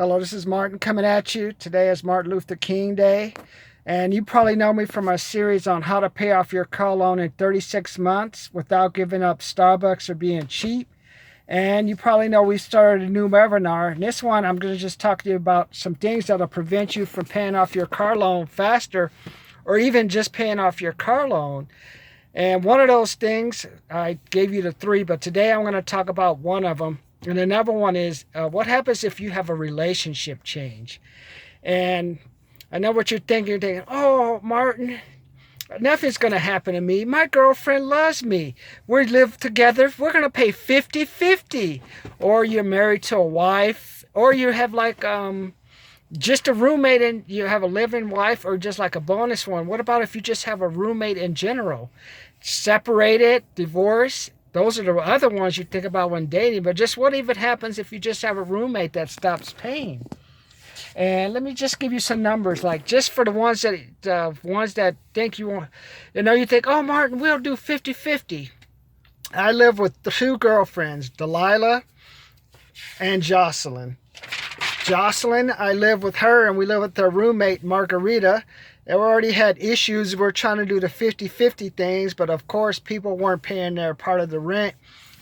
Hello, this is Martin coming at you. Today is Martin Luther King Day, and you probably know me from our series on how to pay off your car loan in 36 months without giving up Starbucks or being cheap. And you probably know we started a new webinar. In this one, I'm going to just talk to you about some things that'll prevent you from paying off your car loan faster or even just paying off your car loan. And one of those things, I gave you the three, but today I'm going to talk about one of them. And another one is what happens if you have a relationship change? And I know what you're thinking. You're thinking, oh, Martin, nothing's going to happen to me. My girlfriend loves me. We live together. We're going to pay 50-50. Or you're married to a wife. Or you have like just a roommate and you have a living wife, or just like a bonus one. What about if you just have a roommate in general? Separated, divorce. Those are the other ones you think about when dating. But just what even happens if you just have a roommate that stops paying? And let me just give you some numbers, like just for the ones that think you want. You think, oh, Martin, we'll do 50-50. I live with two girlfriends, Delilah and Jocelyn. Jocelyn, I live with her, and we live with her roommate, Margarita. And we already had issues. We're trying to do the 50-50 things, but of course, people weren't paying their part of the rent.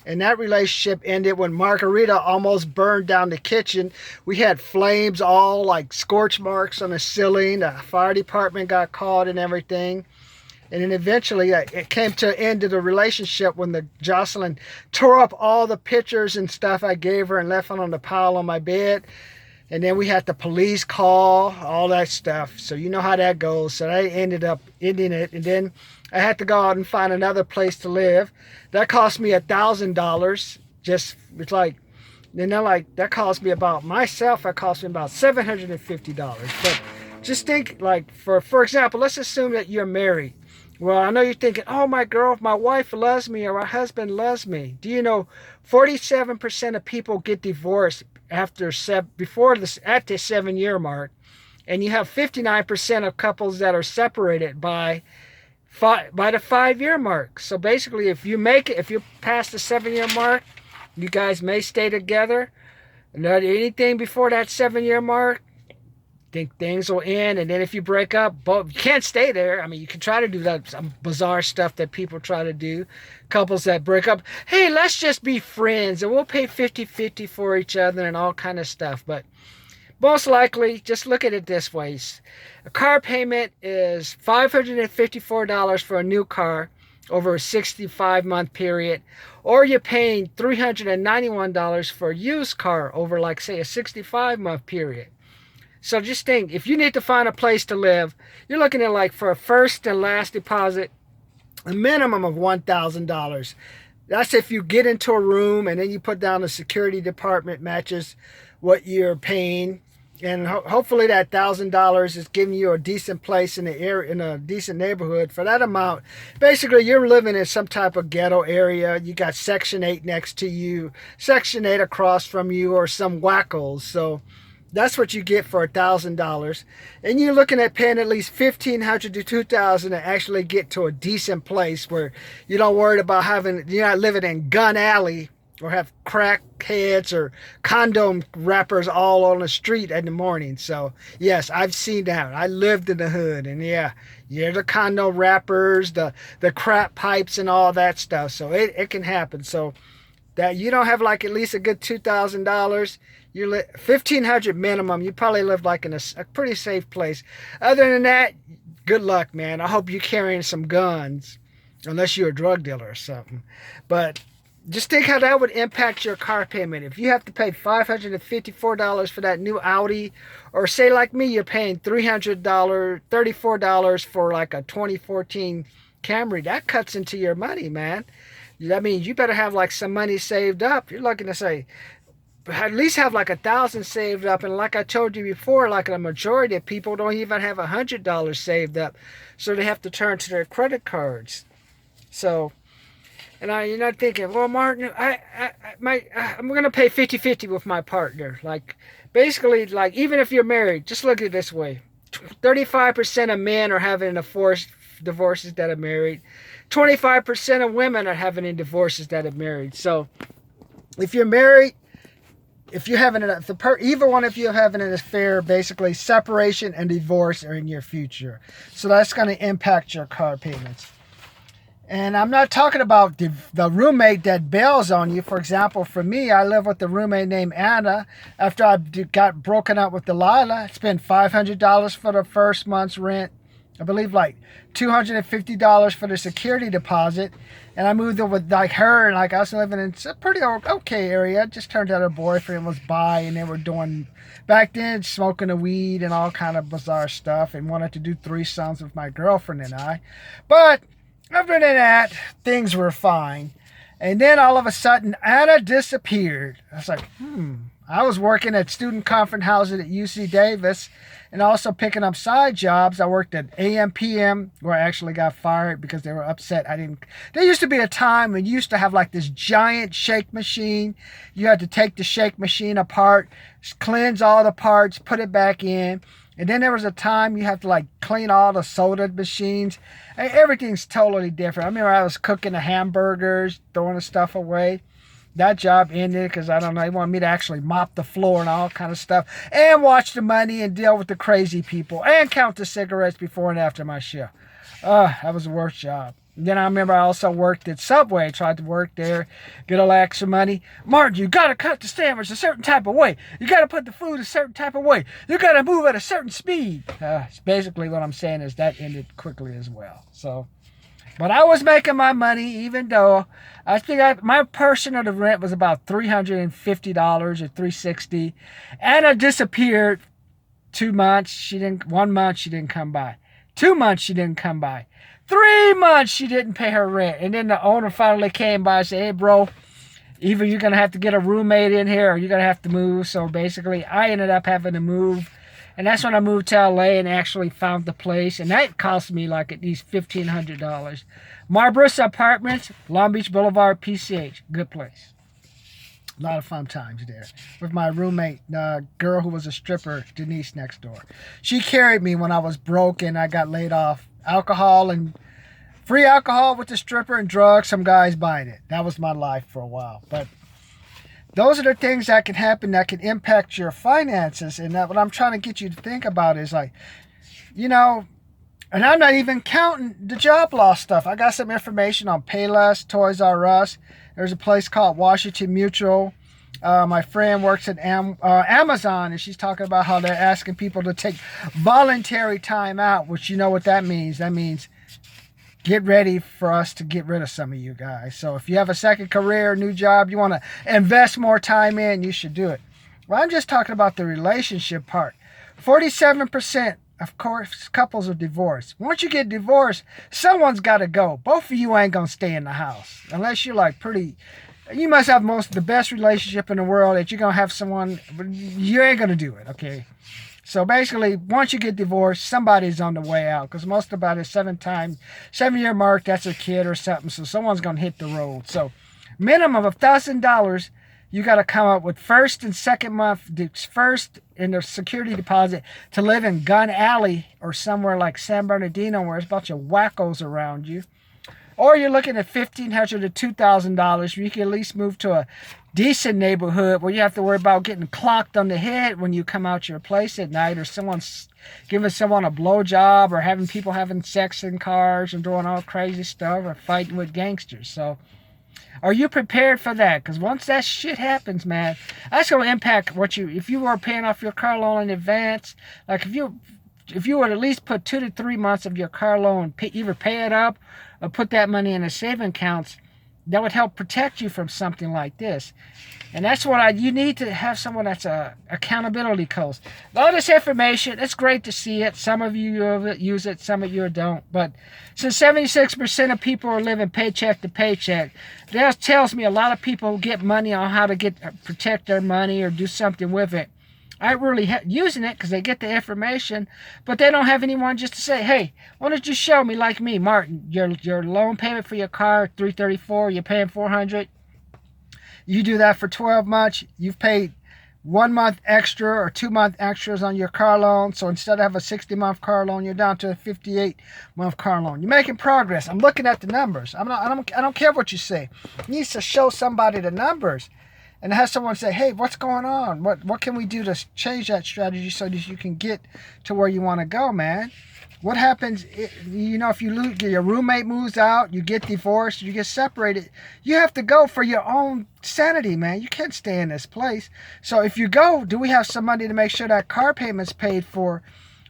And that relationship ended when Margarita almost burned down the kitchen. We had flames, all like scorch marks on the ceiling. The fire department got called and everything. And then eventually it came to an end of the relationship when Jocelyn tore up all the pictures and stuff I gave her and left it on the pile on my bed. And then we had the police call, all that stuff. So you know how that goes. So I ended up ending it. And then I had to go out and find another place to live. That cost me $1,000. It's like, that cost me about myself. That cost me about $750. But just think, like, for example, let's assume that you're married. Well, I know you're thinking, oh, my wife loves me, or my husband loves me. Do you know 47% of people get divorced at the 7-year mark, and you have 59% of couples that are separated by the 5-year mark. So basically, if you pass the 7-year mark, you guys may stay together. Not anything before that 7-year mark, think things will end. And then if you break up, you can't stay there. I mean, you can try to do that, some bizarre stuff that people try to do. Couples that break up, hey, let's just be friends and we'll pay 50-50 for each other and all kind of stuff. But most likely, just look at it this way. A car payment is $554 for a new car over a 65-month period, or you're paying $391 for a used car over, like, say, a 65-month period. So just think, if you need to find a place to live, you're looking at, like, for a first and last deposit, a minimum of $1,000. That's if you get into a room and then you put down the security department matches what you're paying. And hopefully that $1,000 is giving you a decent place in the area, in a decent neighborhood. For that amount, basically you're living in some type of ghetto area. You got Section 8 next to you, Section 8 across from you, or some wackos. So that's what you get for $1,000. And you're looking at paying at least $1,500 to $2,000 to actually get to a decent place where you don't worry about you're not living in Gun Alley, or have crackheads or condom wrappers all on the street in the morning. So yes, I've seen that. I lived in the hood, and yeah, the condom wrappers, the crap pipes and all that stuff. So it can happen. So that you don't have like at least a good $2,000, you live $1,500 minimum. You probably live like in a pretty safe place. Other than that, good luck, man. I hope you're carrying some guns, unless you're a drug dealer or something. But just think how that would impact your car payment. If you have to pay $554 for that new Audi, or say like me, you're paying $34 for like a 2014 Camry, that cuts into your money, man. That means you better have like some money saved up. You're looking to say, at least have like $1,000 saved up. And like I told you before, like a majority of people don't even have $100 saved up. So they have to turn to their credit cards. So, and you're not thinking, well, Martin, I'm going to pay 50-50 with my partner. Like, basically, like, even if you're married, just look at it this way. 35% of men are having divorces that are married. 25% of women are having divorces that are married. So, if you're married, if you're having either one of you are having an affair, basically separation and divorce are in your future. So that's going to impact your car payments. And I'm not talking about the roommate that bails on you. For example, for me, I live with a roommate named Anna. After I got broken up with Delilah, I spent $500 for the first month's rent. I believe like $250 for the security deposit. And I moved in with like her, and like I was living in a pretty okay area. It just turned out her boyfriend was bi, and they were doing, back then, smoking a weed and all kind of bizarre stuff, and wanted to do threesomes with my girlfriend and I. But other than that, things were fine. And then all of a sudden, Anna disappeared. I was like, I was working at student conference houses at UC Davis and also picking up side jobs. I worked at AM PM, where I actually got fired because they were upset. There used to be a time when you used to have like this giant shake machine. You had to take the shake machine apart, cleanse all the parts, put it back in. And then there was a time you have to like clean all the soda machines. And everything's totally different. I remember I was cooking the hamburgers, throwing the stuff away. That job ended because, I don't know, they wanted me to actually mop the floor and all kind of stuff. And watch the money and deal with the crazy people. And count the cigarettes before and after my shift. That was the worst job. Then I remember I also worked at Subway, tried to work there, get a little extra money. Martin, you got to cut the sandwich a certain type of way. You got to put the food a certain type of way. You got to move at a certain speed. Basically what I'm saying is that ended quickly as well. But I was making my money, even though I think my portion of the rent was about $350 or $360. Anna disappeared 2 months. 1 month she didn't come by. 2 months she didn't come by. 3 months she didn't pay her rent. And then the owner finally came by and said, hey, bro, either you're going to have to get a roommate in here or you're going to have to move. So basically, I ended up having to move. And that's when I moved to LA and actually found the place. And that cost me like at least $1,500. Marbrus Apartments, Long Beach Boulevard, PCH. Good place. A lot of fun times there with my roommate, the girl who was a stripper, Denise, next door. She carried me when I was broke and I got laid off. Alcohol and free alcohol with the stripper and drugs, some guys buying it. That was my life for a while. But those are the things that can happen that can impact your finances. And that what I'm trying to get you to think about is like, and I'm not even counting the job loss stuff. I got some information on Payless, Toys R Us. There's a place called Washington Mutual. My friend works at Amazon, and she's talking about how they're asking people to take voluntary time out, which you know what that means. That means get ready for us to get rid of some of you guys. So if you have a second career, new job, you want to invest more time in, you should do it. Well, I'm just talking about the relationship part. 47%, of course, couples are divorced. Once you get divorced, someone's got to go. Both of you ain't going to stay in the house. Unless you're like you must have the best relationship in the world that you're going to have someone, you ain't going to do it, okay? So basically, once you get divorced, somebody's on the way out. Because most about a 7-year mark, that's a kid or something. So someone's going to hit the road. So minimum of $1,000, you got to come up with first and second month, first in the security deposit to live in Gun Alley or somewhere like San Bernardino where there's a bunch of wackos around you. Or you're looking at $1,500 to $2,000. You can at least move to a decent neighborhood where you have to worry about getting clocked on the head when you come out your place at night, or someone's giving someone a blowjob, or having people having sex in cars and doing all crazy stuff, or fighting with gangsters. So are you prepared for that? Because once that shit happens, man, that's going to impact if you were paying off your car loan in advance, like if you would at least put 2 to 3 months of your car loan, either pay it up or put that money in a saving accounts, that would help protect you from something like this. And that's what you need to have someone that's a accountability coach. All this information, it's great to see it. Some of you use it, some of you don't. But since 76% of people are living paycheck to paycheck, that tells me a lot of people get money on how to protect their money or do something with it. I really using it because they get the information, but they don't have anyone just to say, hey, why don't you show me, like me, Martin, your loan payment for your car, $334, you're paying $400. You do that for 12 months. You've paid 1 month extra or 2 month extras on your car loan. So instead of a 60-month car loan, you're down to a 58-month car loan. You're making progress. I'm looking at the numbers. I don't care what you say. You need to show somebody the numbers. and have someone say, hey, what's going on? What can we do to change that strategy so that you can get to where you want to go, man? What happens, if you lose, your roommate moves out, you get divorced, you get separated, you have to go for your own sanity, man. You can't stay in this place. So if you go, do we have somebody to make sure that car payment's paid for,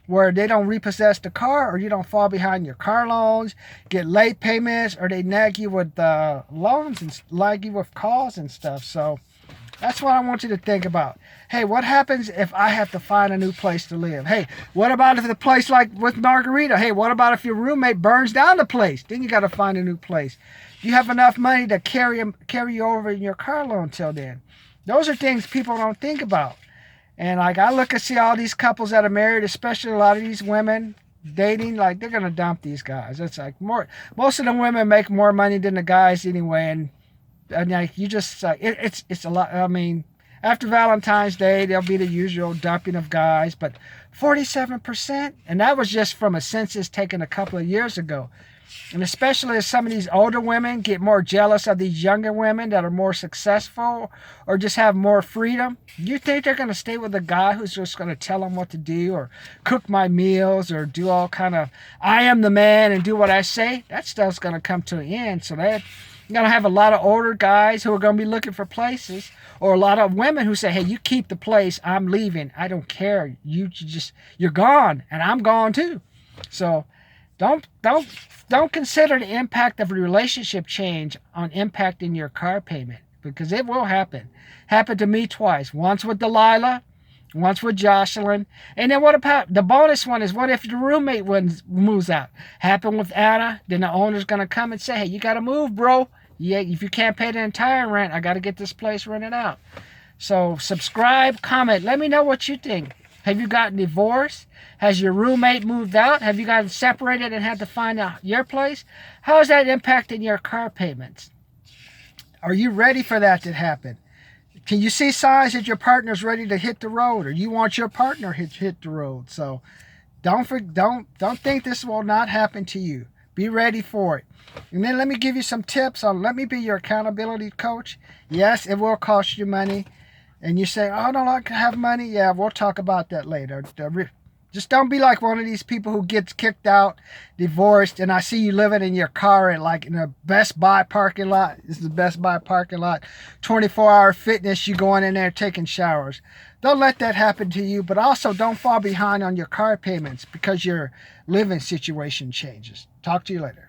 where they don't repossess the car, or you don't fall behind your car loans, get late payments, or they nag you with loans and nag you with calls and stuff. So that's what I want you to think about. Hey, what happens if I have to find a new place to live? Hey, what about if the place, like with Margarita? Hey, what about if your roommate burns down the place? Then you got to find a new place. Do you have enough money to carry you over in your car loan till then? Those are things people don't think about. And like, I look and see all these couples that are married, especially a lot of these women dating, like, they're gonna dump these guys. It's like most of the women make more money than the guys anyway, and like, you just it's a lot. I mean, after Valentine's Day, there'll be the usual dumping of guys, but 47%, and that was just from a census taken a couple of years ago. And especially as some of these older women get more jealous of these younger women that are more successful or just have more freedom, you think they're going to stay with a guy who's just going to tell them what to do, or cook my meals, or do all kind of I am the man and do what I say? That stuff's going to come to an end. So that you're going to have a lot of older guys who are going to be looking for places, or a lot of women who say, hey, you keep the place, I'm leaving, I don't care, you're gone and I'm gone too. So don't consider the impact of a relationship change on impacting your car payment, because it will happen. Happened to me twice. Once with Delilah, once with Jocelyn. And then what about the bonus one is, what if your roommate moves out? Happened with Anna. Then the owner's going to come and say, hey, you got to move, bro. Yeah, if you can't pay the entire rent, I got to get this place rented out. So subscribe, comment. Let me know what you think. Have you gotten divorced? Has your roommate moved out? Have you gotten separated and had to find your place? How is that impacting your car payments? Are you ready for that to happen? Can you see signs that your partner's ready to hit the road, or you want your partner hit the road? So don't think this will not happen to you. Be ready for it. And then let me give you some tips on, let me be your accountability coach. Yes, it will cost you money. And you say, oh, I don't like to have money. Yeah, we'll talk about that later. Just don't be like one of these people who gets kicked out, divorced, and I see you living in your car in a Best Buy parking lot. This is the Best Buy parking lot. 24-hour fitness, you going in there taking showers. Don't let that happen to you, but also don't fall behind on your car payments because your living situation changes. Talk to you later.